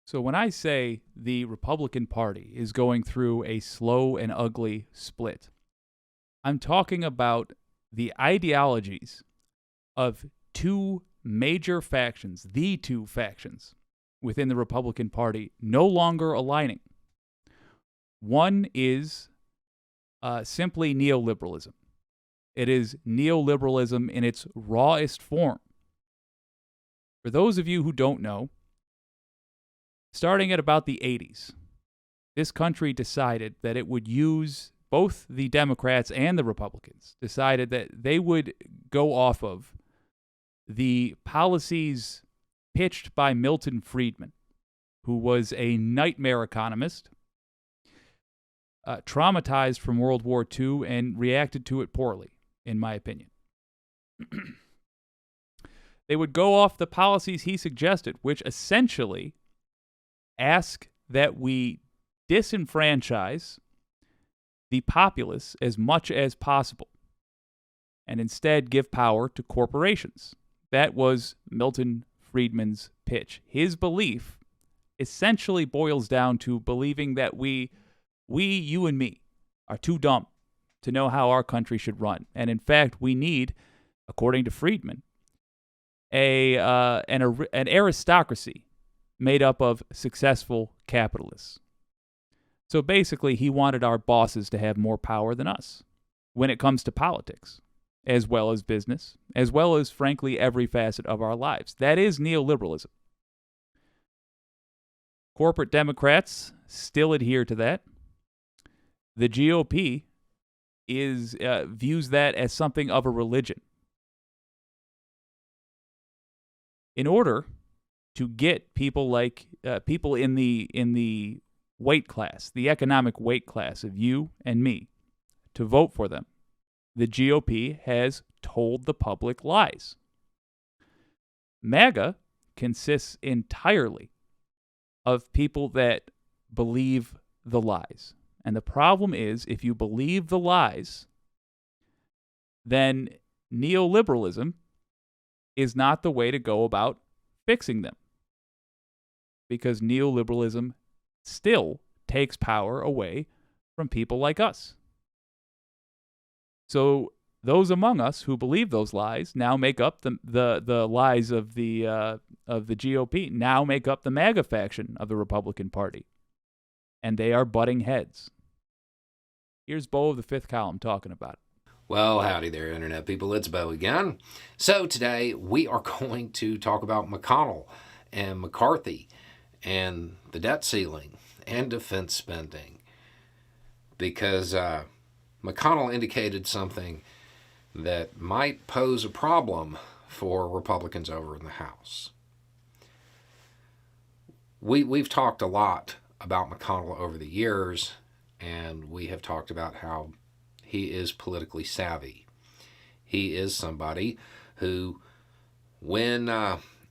So when I say the Republican Party is going through a slow and ugly split, I'm talking about the ideologies of two major factions, the two factions within the Republican Party, no longer aligning. One is simply neoliberalism. It is neoliberalism in its rawest form. For those of you who don't know, starting at about the 80s, this country decided that it would use both the Democrats and the Republicans, decided that they would go off of the policies pitched by Milton Friedman, who was a nightmare economist, traumatized from World War II and reacted to it poorly, in my opinion. They would go off the policies he suggested, which essentially ask that we disenfranchise the populace as much as possible and instead give power to corporations. That was Milton Friedman's pitch. His belief essentially boils down to believing that we, you and me, are too dumb to know how our country should run. And in fact, we need, according to Friedman, an aristocracy made up of successful capitalists. So basically, he wanted our bosses to have more power than us when it comes to politics, as well as business, as well as, frankly, every facet of our lives. That is neoliberalism. Corporate Democrats still adhere to that. The GOP views that as something of a religion. In order to get people like people in the weight class, the economic weight class of you and me, to vote for them, the GOP has told the public lies. MAGA consists entirely of people that believe the lies. And the problem is, if you believe the lies, then neoliberalism is not the way to go about fixing them. Because neoliberalism still takes power away from people like us. So those among us who believe those lies now make up the lies of the GOP, now make up the MAGA faction of the Republican Party. And they are butting heads. Here's Beau of the Fifth Column talking about it. Well, howdy there, Internet people. It's Beau again. So today we are going to talk about McConnell and McCarthy and the debt ceiling and defense spending, because McConnell indicated something that might pose a problem for Republicans over in the House. We've talked a lot about McConnell over the years, and we have talked about how he is politically savvy. He is somebody who, when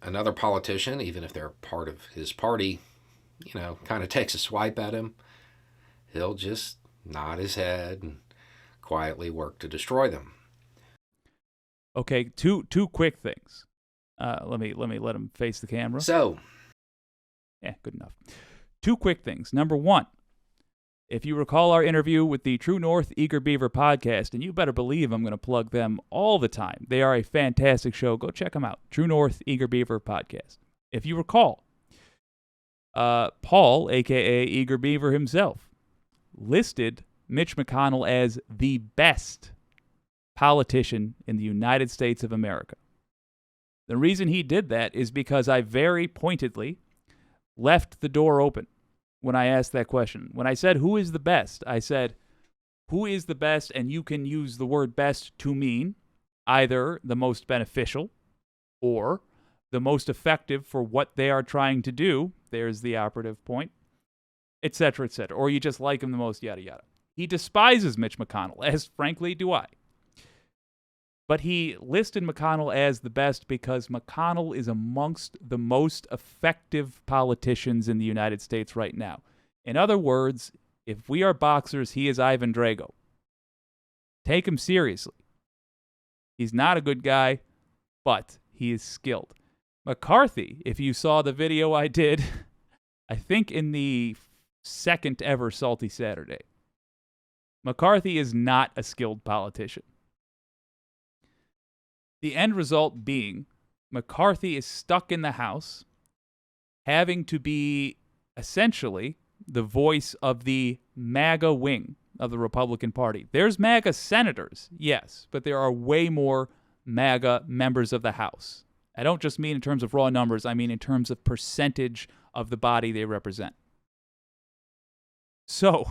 another politician, even if they're part of his party, kind of takes a swipe at him, he'll just nod his head and quietly work to destroy them. Okay, two quick things. Let me let him face the camera. So, yeah, good enough. Two quick things. Number one, if you recall our interview with the True North Eager Beaver podcast, and you better believe I'm going to plug them all the time. They are a fantastic show. Go check them out. True North Eager Beaver podcast. If you recall, Paul, a.k.a. Eager Beaver himself, listed Mitch McConnell as the best politician in the United States of America. The reason he did that is because I very pointedly left the door open when I asked that question. When I said, who is the best? I said, who is the best? And you can use the word best to mean either the most beneficial or the most effective for what they are trying to do. There's the operative point, etc., etc. Or you just like him the most, yada, yada. He despises Mitch McConnell, as frankly do I. But he listed McConnell as the best because McConnell is amongst the most effective politicians in the United States right now. In other words, if we are boxers, he is Ivan Drago. Take him seriously. He's not a good guy, but he is skilled. McCarthy, if you saw the video I did I think in the second ever Salty Saturday. McCarthy is not a skilled politician. The end result being McCarthy is stuck in the House, having to be essentially the voice of the MAGA wing of the Republican Party. There's MAGA senators, yes, but there are way more MAGA members of the House. I don't just mean in terms of raw numbers, I mean in terms of percentage of the body they represent. So,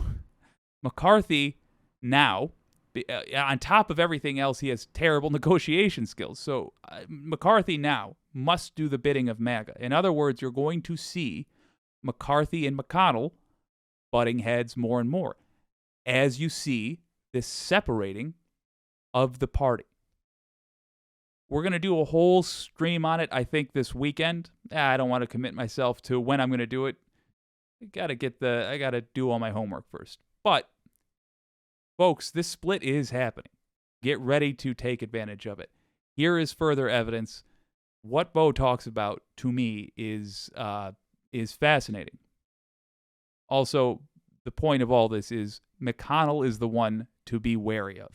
McCarthy now, on top of everything else, he has terrible negotiation skills. So, McCarthy now must do the bidding of MAGA. In other words, you're going to see McCarthy and McConnell butting heads more and more as you see this separating of the party. We're going to do a whole stream on it, I think, this weekend. I don't want to commit myself to when I'm going to do it. I got to do all my homework first. But, folks, this split is happening. Get ready to take advantage of it. Here is further evidence. What Beau talks about, to me, is fascinating. Also, the point of all this is McConnell is the one to be wary of.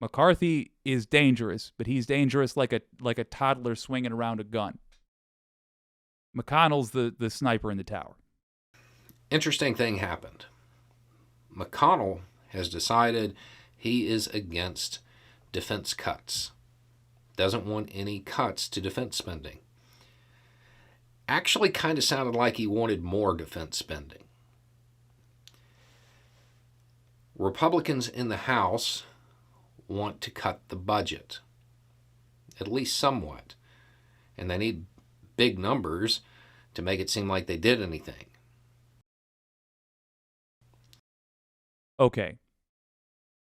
McCarthy is dangerous, but he's dangerous like a toddler swinging around a gun. McConnell's the sniper in the tower. Interesting thing happened. McConnell has decided he is against defense cuts. Doesn't want any cuts to defense spending. Actually kind of sounded like he wanted more defense spending. Republicans in the House want to cut the budget, at least somewhat, and they need big numbers to make it seem like they did anything. Okay.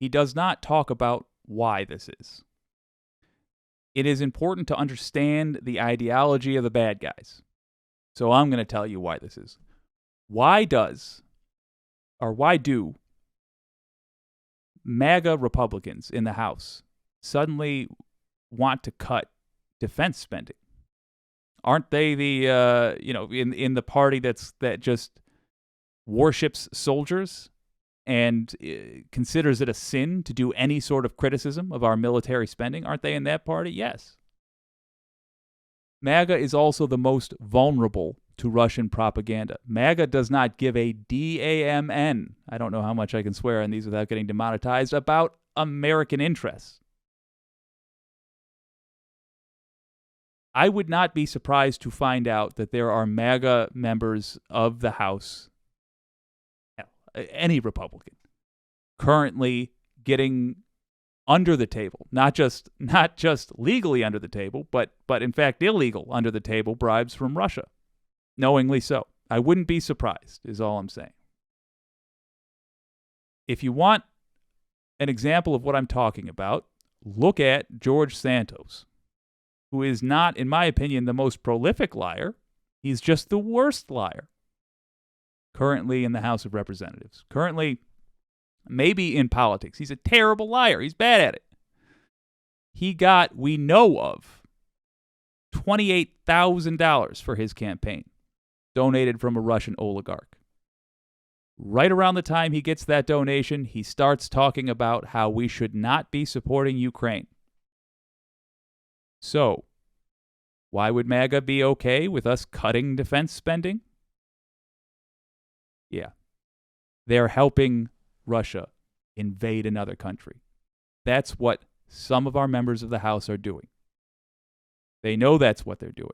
He does not talk about why this is. It is important to understand the ideology of the bad guys. So I'm going to tell you why this is. Why do MAGA Republicans in the House suddenly want to cut defense spending? Aren't they the in the party that just worships soldiers and considers it a sin to do any sort of criticism of our military spending? Aren't they in that party? Yes. MAGA is also the most vulnerable to Russian propaganda. MAGA does not give a damn, I don't know how much I can swear on these without getting demonetized, about American interests. I would not be surprised to find out that there are MAGA members of the House, any Republican, currently getting under the table, not just legally under the table, but in fact illegal under the table bribes from Russia, knowingly so. I wouldn't be surprised, is all I'm saying. If you want an example of what I'm talking about, look at George Santos, who is not, in my opinion, the most prolific liar. He's just the worst liar. Currently in the House of Representatives. Currently, maybe in politics. He's a terrible liar. He's bad at it. He got, we know of, $28,000 for his campaign, donated from a Russian oligarch. Right around the time he gets that donation, he starts talking about how we should not be supporting Ukraine. So, why would MAGA be okay with us cutting defense spending? Yeah. They're helping Russia invade another country. That's what some of our members of the House are doing. They know that's what they're doing.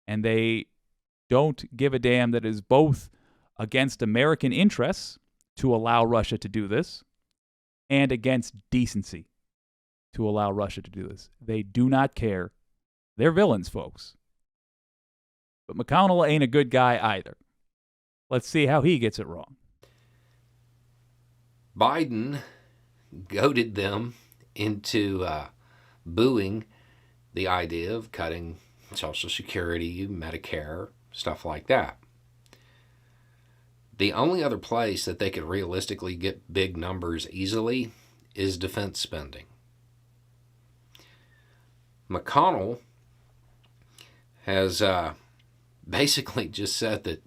And they don't give a damn that it is both against American interests to allow Russia to do this and against decency to allow Russia to do this. They do not care. They're villains, folks. But McConnell ain't a good guy either. Let's see how he gets it wrong. Biden goaded them into booing the idea of cutting Social Security, Medicare, stuff like that. The only other place that they could realistically get big numbers easily is defense spending. McConnell has basically just said that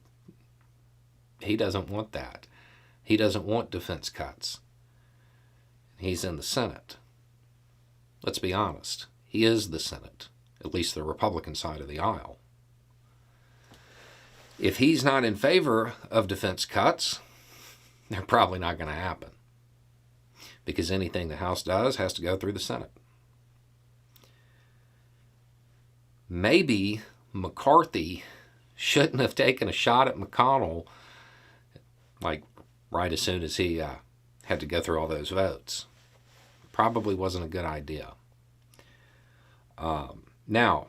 he doesn't want that. He doesn't want defense cuts. He's in the Senate. Let's be honest. He is the Senate, at least the Republican side of the aisle. If he's not in favor of defense cuts, they're probably not going to happen, because anything the House does has to go through the Senate. Maybe McCarthy shouldn't have taken a shot at McConnell like right as soon as he had to go through all those votes. Probably wasn't a good idea. Now,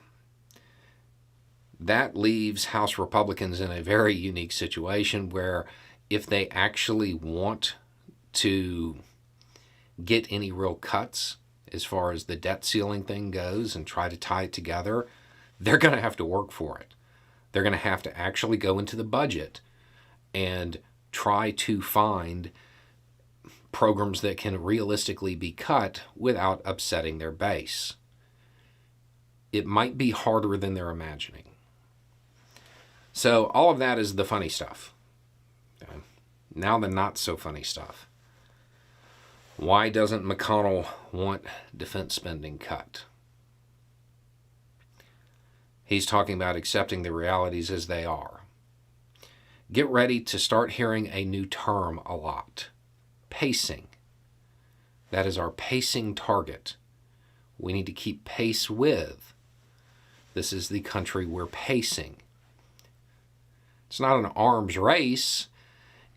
that leaves House Republicans in a very unique situation where if they actually want to get any real cuts as far as the debt ceiling thing goes and try to tie it together, they're going to have to work for it. They're going to have to actually go into the budget and try to find programs that can realistically be cut without upsetting their base. It might be harder than they're imagining. So all of that is the funny stuff. Okay. Now the not so funny stuff. Why doesn't McConnell want defense spending cut? He's talking about accepting the realities as they are. Get ready to start hearing a new term a lot. Pacing. That is our pacing target. We need to keep pace with. This is the country we're pacing. It's not an arms race.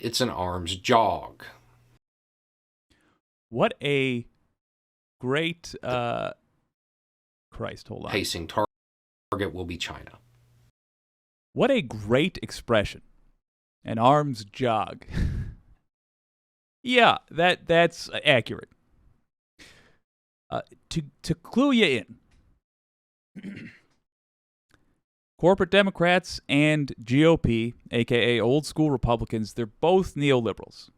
It's an arms jog. What a great... Christ, hold on. Pacing target will be China. What a great expression. An arms jog. Yeah, that's accurate. To clue you in, corporate Democrats and GOP, aka old school Republicans, they're both neoliberals.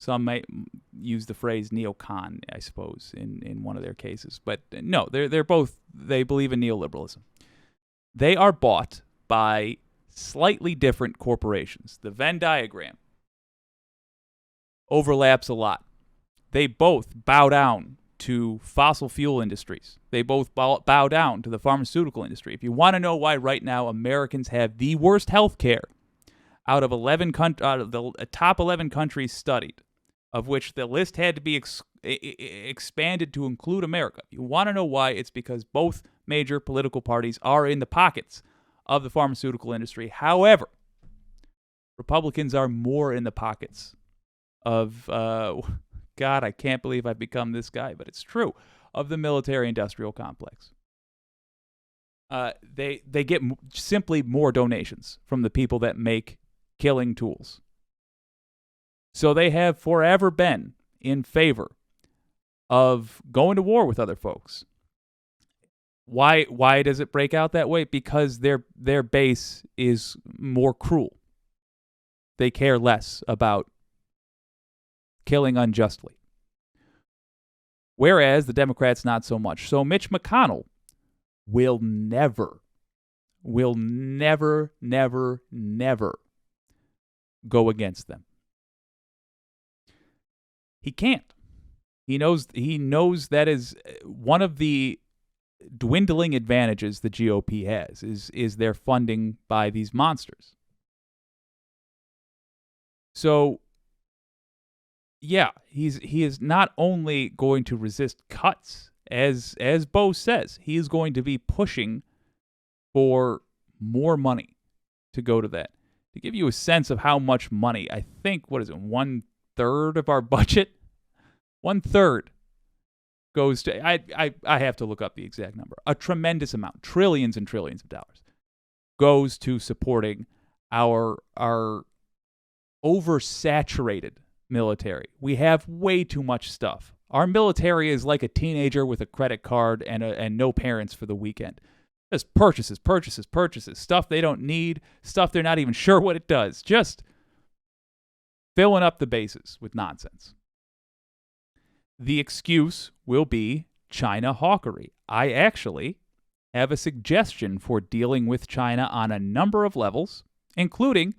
Some might use the phrase neocon, I suppose, in one of their cases. But no, they're both, they believe in neoliberalism. They are bought by slightly different corporations. The Venn diagram overlaps a lot. They both bow down to fossil fuel industries. They both bow down to the pharmaceutical industry. If you want to know why right now Americans have the worst health care out of the top 11 countries studied, of which the list had to be expanded to include America. If you want to know why, it's because both major political parties are in the pockets of the pharmaceutical industry. However, Republicans are more in the pockets of, God, I can't believe I've become this guy, but it's true, of the military-industrial complex. They get simply more donations from the people that make killing tools. So they have forever been in favor of going to war with other folks. Why does it break out that way? Because their base is more cruel. They care less about killing unjustly. Whereas the Democrats, not so much. So Mitch McConnell will never go against them. He can't. He knows that is one of the dwindling advantages the GOP has is their funding by these monsters. So yeah, he is not only going to resist cuts, as Beau says, he is going to be pushing for more money to go to that. To give you a sense of how much money, I think, 1/3 of our budget? 1/3 goes to, I have to look up the exact number, a tremendous amount, trillions and trillions of dollars, goes to supporting our oversaturated military. We have way too much stuff. Our military is like a teenager with a credit card and no parents for the weekend. Just purchases, stuff they don't need, stuff they're not even sure what it does. Just filling up the bases with nonsense. The excuse will be China hawkery. I actually have a suggestion for dealing with China on a number of levels, including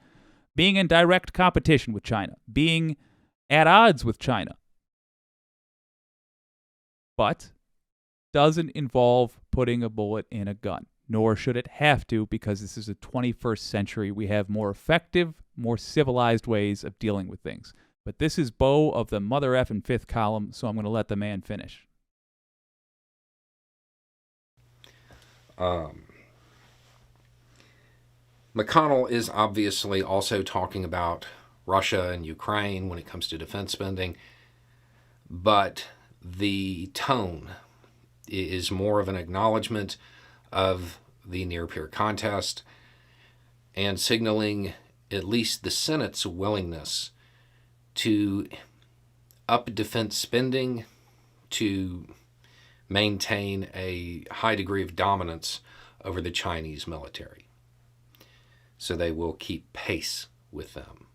being in direct competition with China, being at odds with China. But doesn't involve putting a bullet in a gun, nor should it have to, because this is the 21st century. We have more effective, more civilized ways of dealing with things. But this is Beau of the mother effing fifth column, so I'm going to let the man finish. McConnell is obviously also talking about Russia and Ukraine when it comes to defense spending, but the tone is more of an acknowledgement of the near-peer contest and signaling at least the Senate's willingness to up defense spending to maintain a high degree of dominance over the Chinese military. So they will keep pace with them.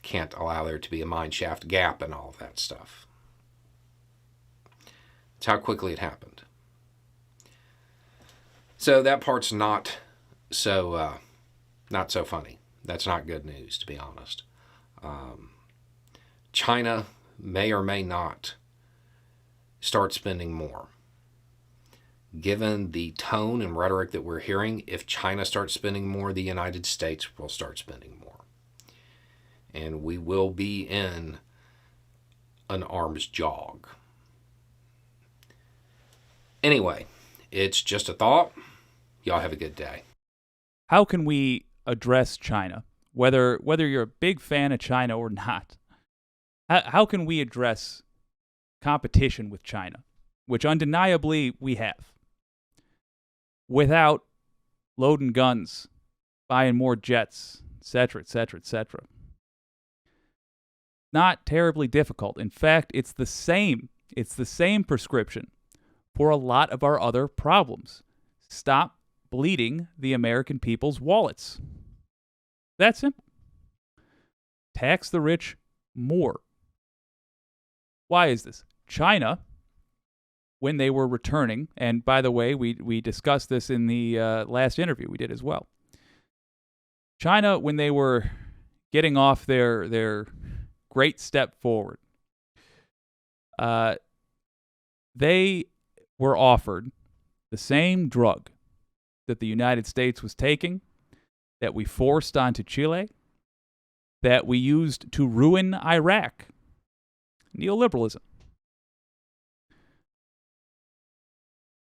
Can't allow there to be a mineshaft gap and all of that stuff. It's how quickly it happened. So that part's not so funny. That's not good news, to be honest. China may or may not start spending more. Given the tone and rhetoric that we're hearing, if China starts spending more, the United States will start spending more. And we will be in an arms jog. Anyway, it's just a thought. Y'all have a good day. How can we address China, whether you're a big fan of China or not? How can we address competition with China, which undeniably we have, without loading guns, buying more jets, etc., etc., etc.? Not terribly difficult. In fact, it's the same prescription for a lot of our other problems. Stop bleeding the American people's wallets. That's simple. Tax the rich more. Why is this? China, when they were returning, and by the way, we discussed this in the last interview we did as well. China, when they were getting off their great step forward, they were offered the same drug that the United States was taking, that we forced onto Chile, that we used to ruin Iraq. Neoliberalism.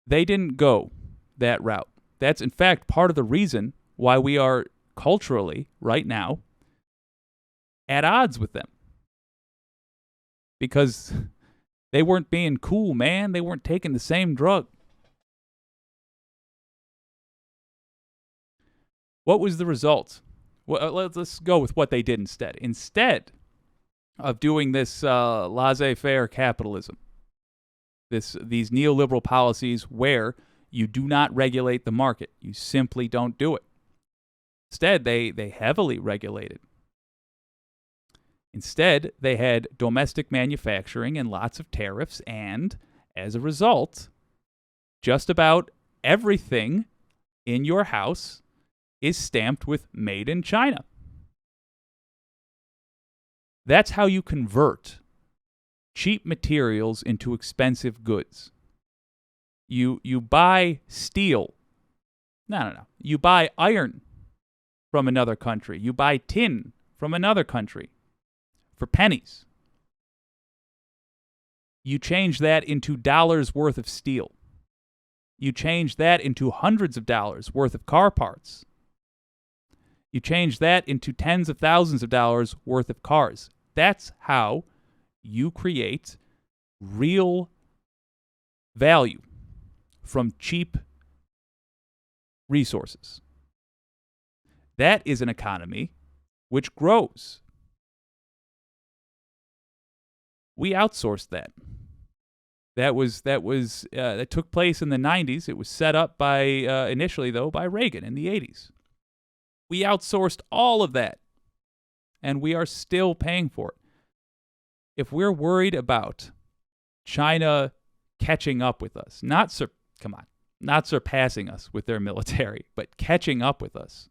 They didn't go that route. That's, in fact, part of the reason why we are culturally, right now, at odds with them. Because they weren't being cool, man. They weren't taking the same drug. What was the result? Well, let's go with what they did instead. Instead of doing this laissez-faire capitalism, these neoliberal policies where you do not regulate the market, you simply don't do it. Instead, they heavily regulated. Instead, they had domestic manufacturing and lots of tariffs, and as a result, just about everything in your house is stamped with Made in China. That's how you convert cheap materials into expensive goods. You buy steel. No. You buy iron from another country. You buy tin from another country for pennies. You change that into dollars worth of steel. You change that into hundreds of dollars worth of car parts. You change that into tens of thousands of dollars worth of cars. That's how you create real value from cheap resources. That is an economy which grows. We outsourced that. That took place in the 90s. It was set up by initially though by Reagan in the 80s. We outsourced all of that, and we are still paying for it. If we're worried about China catching up with us. Not surpassing us with their military, but catching up with us.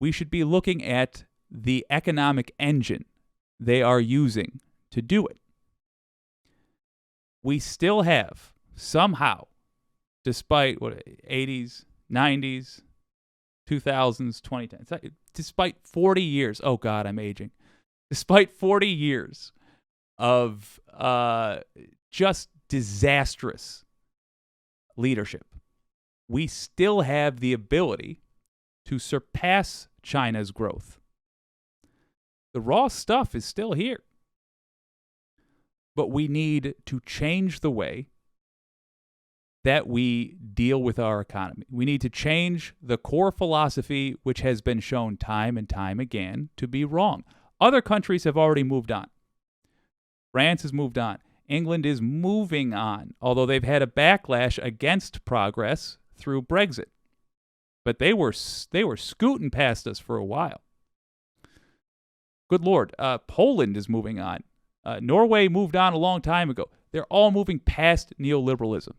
We should be looking at the economic engine they are using to do it. We still have, somehow, despite 80s, 90s, 2000s, 2010s, despite 40 years, oh God, I'm aging, despite 40 years of just disastrous leadership, we still have the ability to surpass China's growth. The raw stuff is still here. But we need to change the way that we deal with our economy. We need to change the core philosophy, which has been shown time and time again to be wrong. Other countries have already moved on. France has moved on. England is moving on, although they've had a backlash against progress through Brexit. But they were scooting past us for a while. Good Lord, Poland is moving on. Norway moved on a long time ago. They're all moving past neoliberalism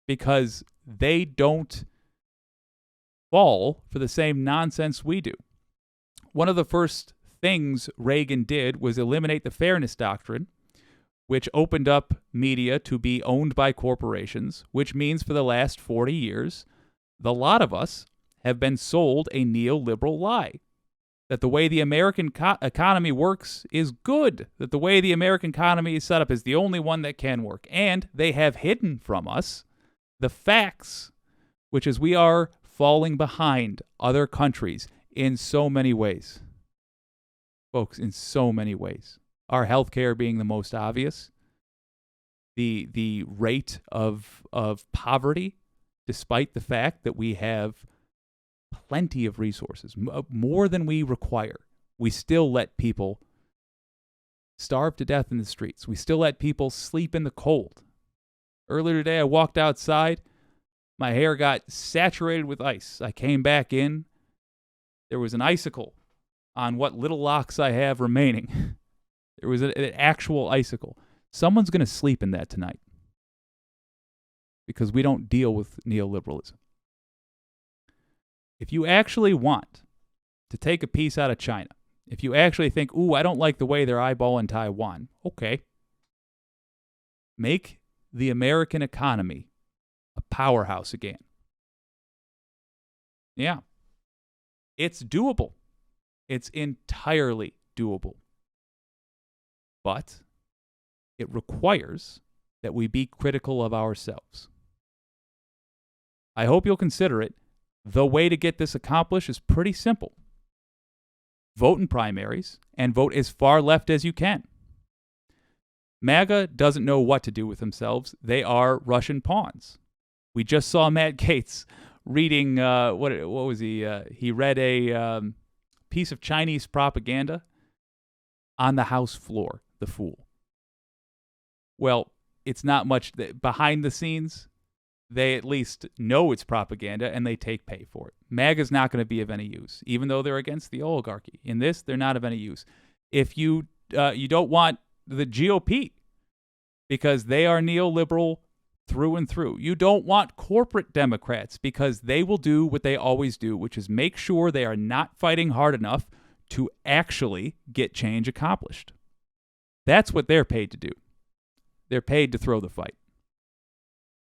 because they don't fall for the same nonsense we do. One of the first things Reagan did was eliminate the fairness doctrine, which opened up media to be owned by corporations, which means for the last 40 years, the lot of us have been sold a neoliberal lie. That the way the American economy works is good. That the way the American economy is set up is the only one that can work. And they have hidden from us the facts, which is we are falling behind other countries in so many ways. Folks, in so many ways. Our healthcare being the most obvious. The rate of poverty, despite the fact that we have plenty of resources, more than we require. We still let people starve to death in the streets. We still let people sleep in the cold. Earlier today, I walked outside. My hair got saturated with ice. I came back in. There was an icicle on what little locks I have remaining. There was an actual icicle. Someone's going to sleep in that tonight because we don't deal with neoliberalism. If you actually want to take a piece out of China, if you actually think, ooh, I don't like the way they're eyeballing Taiwan, okay. Make the American economy a powerhouse again. Yeah. It's doable. It's entirely doable. But it requires that we be critical of ourselves. I hope you'll consider it. The way to get this accomplished is pretty simple. Vote in primaries and vote as far left as you can. MAGA doesn't know what to do with themselves. They are Russian pawns. We just saw Matt Gaetz reading, what was he? He read a piece of Chinese propaganda on the House floor, the fool. Well, it's not much behind the scenes. They at least know it's propaganda and they take pay for it. MAGA's not going to be of any use, even though they're against the oligarchy. In this, they're not of any use. If you don't want the GOP because they are neoliberal through and through. You don't want corporate Democrats because they will do what they always do, which is make sure they are not fighting hard enough to actually get change accomplished. That's what they're paid to do. They're paid to throw the fight.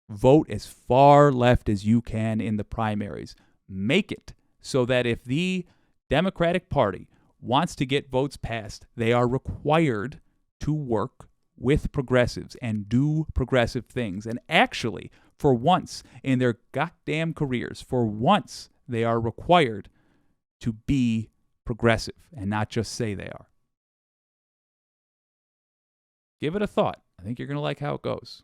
Vote as far left as you can in the primaries. Make it so that if the Democratic Party wants to get votes passed, they are required to work with progressives and do progressive things. And actually, for once in their goddamn careers, for once, they are required to be progressive and not just say they are. Give it a thought. I think you're going to like how it goes.